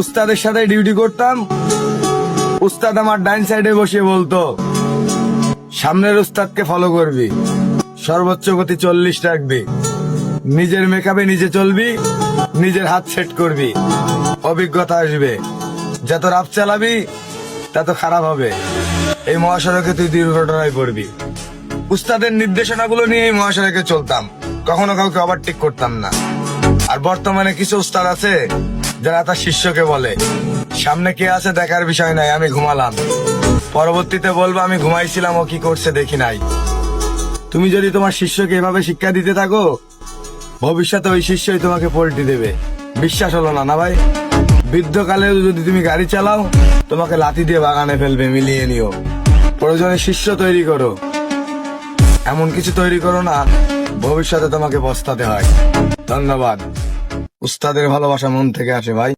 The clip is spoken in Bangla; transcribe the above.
উস্তাদের সাথে ডিউটি করতাম। উস্তাদ আমার ডাইন সাইডে বসে বলতো, সামনের উস্তাদকে ফলো করবি, সর্বোচ্চ গতি 40 রাখবি, নিজের মেকআপে নিজে চলবি, নিজের হাত সেট করবি, অভিজ্ঞতা আসবে। যত রাফ চালাবি তত খারাপ হবে, এই মহাসড়কে তুই দুর্ঘটনায় পড়বি। উস্তাদের নির্দেশনাগুলো নিয়ে এই মহাসড়কে চলতাম, কখনো কাউকে ওভারটেক করতাম না। আর বর্তমানে কিছু উস্তাদ আছে যারা তার শিষ্যকে বলে, সামনে কে আছে দেখার বিষয় নাই, আমি ঘুমালাম, পরবর্তীতে বলবো আমি ঘুমাইছিলাম, ও কি করছে দেখি নাই। তুমি যদি তোমার শিষ্যকে এভাবে শিক্ষা দিতে থাকো, ভবিষ্যতে ওই শিষ্যই তোমাকে পল্টি দেবে। বিশ্বাস হলো না না ভাই? বৃদ্ধকালে যদি তুমি গাড়ি চালাও, তোমাকে লাথি দিয়ে বাগানে ফেলবে, মিলিয়ে নিও। প্রয়োজনে শিষ্য তৈরি করো, এমন কিছু তৈরি করো না ভবিষ্যতে তোমাকে পস্তাতে হয়। ধন্যবাদ। উস্তাদের ভালোবাসা মন থেকে আসে ভাই।